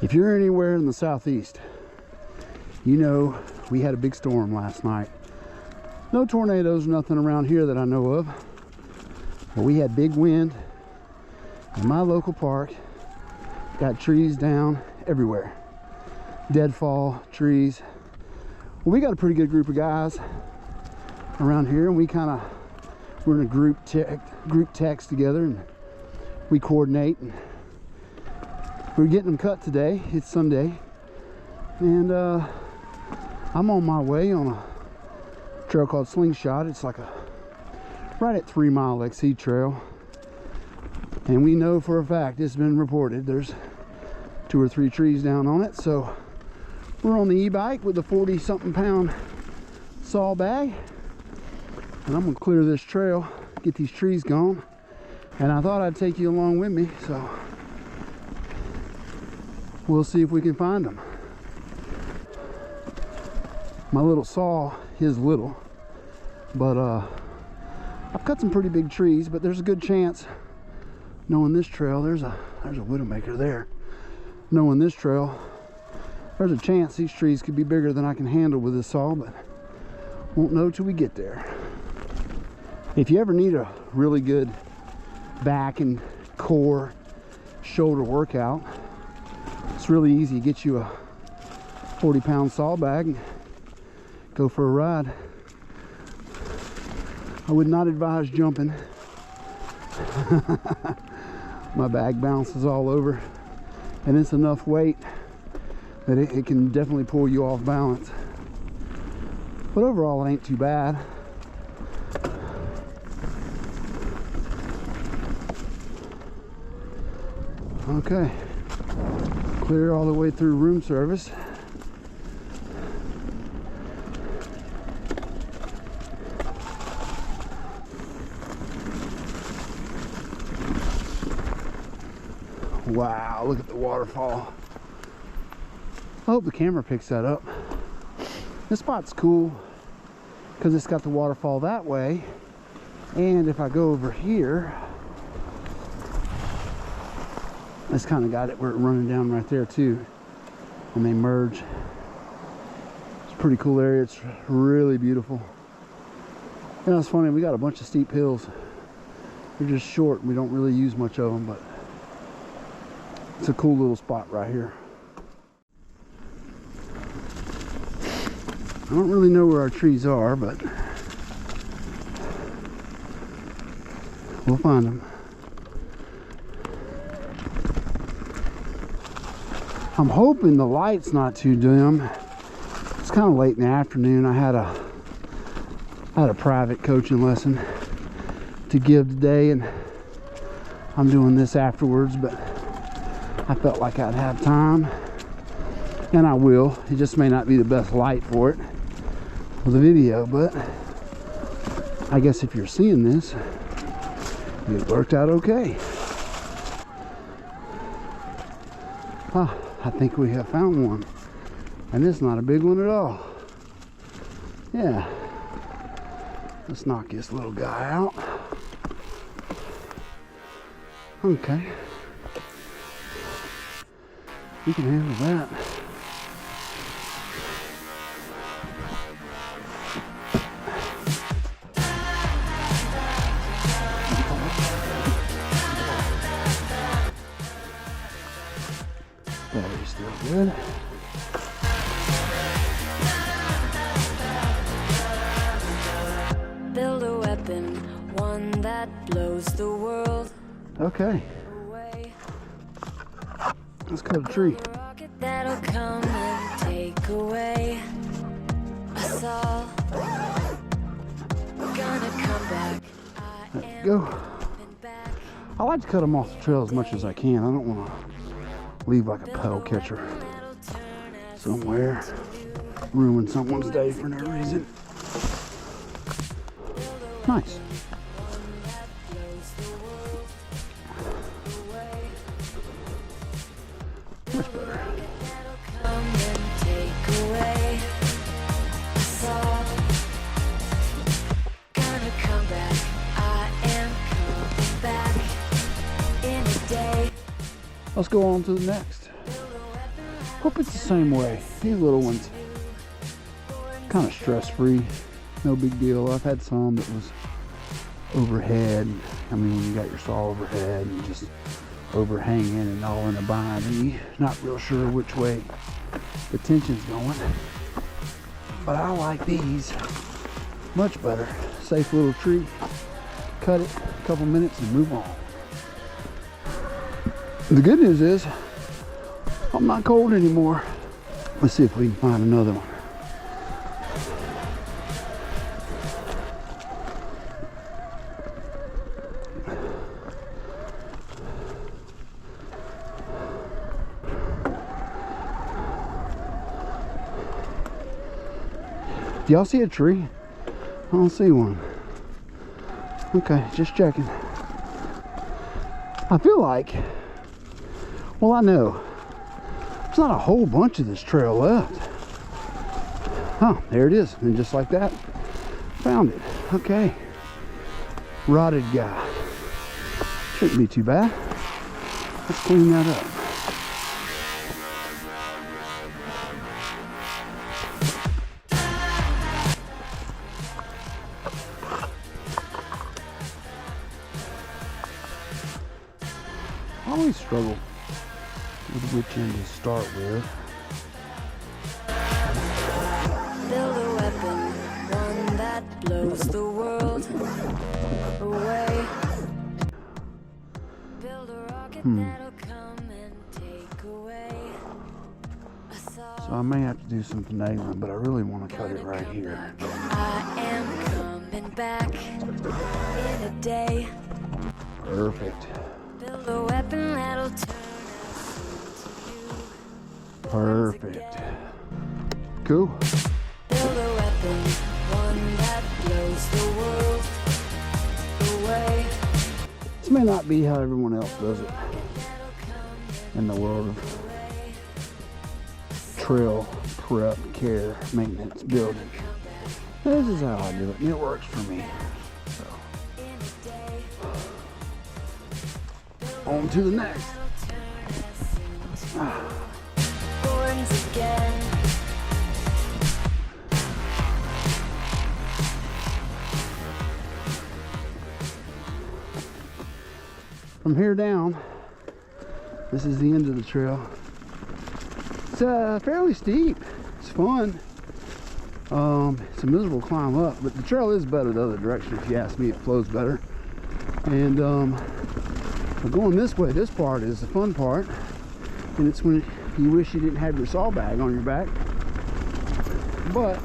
If you're anywhere in the southeast, you know we had a big storm last night. No tornadoes, nothing around here that I know of. But we had big wind. In my local park, got trees down everywhere. Deadfall, trees. Well, we got a pretty good group of guys around here, and we're in a group text together, and we coordinate. And we're getting them cut today. It's Sunday, and I'm on my way on a trail called Slingshot. It's like right at 3 Mile XC trail, and we know for a fact it's been reported there's 2 or 3 trees down on it. So we're on the e-bike with a 40-something pound saw bag, and I'm gonna clear this trail, get these trees gone, and I thought I'd take you along with me, so we'll see if we can find them. My little saw is little, but I've cut some pretty big trees, but there's a good chance, knowing this trail, there's a widowmaker there. Knowing this trail, there's a chance these trees could be bigger than I can handle with this saw, but won't know till we get there. If you ever need a really good back and core shoulder workout, it's really easy. Get you a 40-pound saw bag and go for a ride. I would not advise jumping. My bag bounces all over, and it's enough weight that it can definitely pull you off balance. But overall, it ain't too bad. Okay, clear all the way through room service. Wow, look at the waterfall. I hope the camera picks that up. This spot's cool because it's got the waterfall that way, and if I go over here, it's kind of got it where it's running down right there too, and they merge. It's a pretty cool area. It's really beautiful. You know, it's funny, we got a bunch of steep hills. They're just short and we don't really use much of them, but it's a cool little spot right here. I don't really know where our trees are, but we'll find them. I'm hoping the light's not too dim. It's kind of late in the afternoon. I had a private coaching lesson to give today, and I'm doing this afterwards, but I felt like I'd have time, and I will. It just may not be the best light for it, for the video, but I guess if you're seeing this, it worked out okay. Ah, I think we have found one, and it's not a big one at all. Yeah, let's knock this little guy out. Okay, we can handle that. Battery's still good. Build a weapon, one that blows the world. Okay, let's cut a tree. A rocket that'll come and take away us all. We're gonna come back. There we go. I like to cut them off the trail as much as I can. I don't want to leave like a pedal catcher somewhere, ruin someone's day for no reason. Nice. Much better. Let's go on to the next. Hope it's the same way. These little ones, kind of stress-free, no big deal. I've had some that was overhead. I mean, when you got your saw overhead and just overhanging and all in a bind, and you're not real sure which way the tension's going. But I like these much better. Safe little tree. Cut it a couple minutes and move on. The good news is I'm not cold anymore. Let's see if we can find another one. Do y'all see a tree? I don't see one. Okay, just checking. I feel like, well, I know there's not a whole bunch of this trail left. Huh, there it is. And just like that, found it. Okay. Rotted guy. Shouldn't be too bad. Let's clean that up. I always struggle with which end to start with. Build a weapon, one that blows the world away. Build a rocket that'll come and take away. So I may have to do some finagling, but I really want to cut it right here. I am coming back in a day. Perfect. Build a weapon that'll turn us into you. Perfect. Cool. Build a weapon, one that blows the world away. This may not be how everyone else does it in the world of trail prep, care, maintenance, building. This is how I do it, and it works for me. So, on to the next. Borns again. From here down, this is the end of the trail. It's fairly steep. It's fun. It's a miserable climb up, but the trail is better the other direction. If you ask me, it flows better. And but going this way, this part is the fun part, and it's when you wish you didn't have your saw bag on your back. But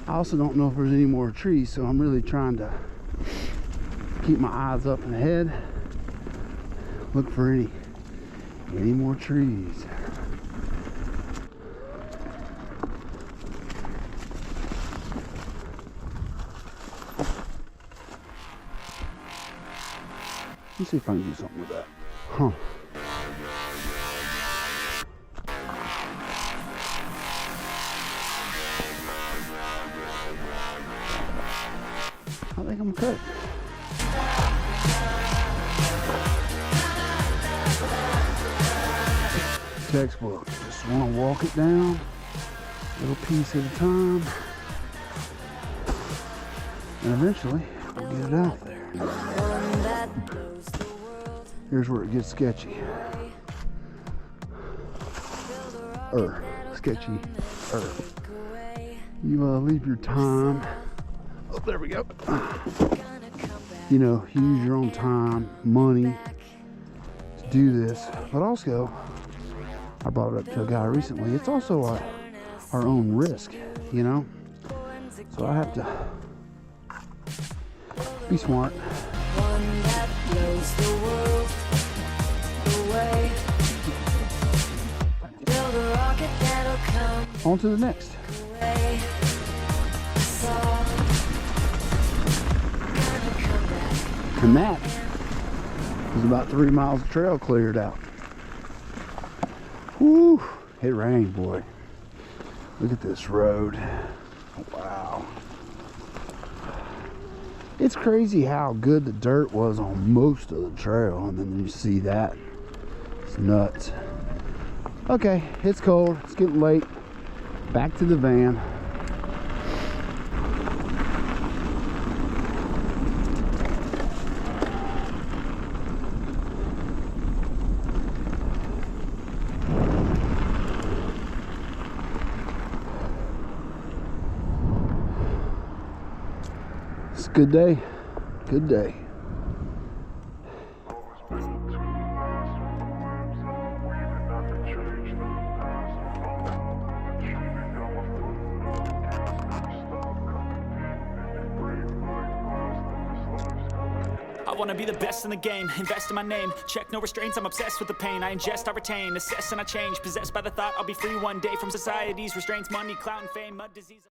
I also don't know if there's any more trees, so I'm really trying to keep my eyes up and ahead. Look for any more trees. Let's see if I can do something with that. Huh. I think I'm gonna cut it. Textbook. Just want to walk it down, little piece at a time, and eventually we'll get it out there. Here's where it gets sketchy. Sketchy. You leave your time. Oh, there we go. You know, use your own time, money to do this, but also, I brought it up to a guy recently, it's also our own risk, you know? So I have to be smart. One that blows the world away. Build a rocket that'll come On to the next. away. Gonna come back. And that is about 3 miles of trail cleared out. Whew, it rained, boy. Look at this road. Wow. It's crazy how good the dirt was on most of the trail, and then you see that. It's nuts. Okay, it's cold, it's getting late. Back to the van. It's a good day. Good day. I wanna be the best in the game, invest in my name, check no restraints, I'm obsessed with the pain. I ingest, I retain, assess and I change, possessed by the thought I'll be free one day from society's restraints, money, clout and fame, mud, disease.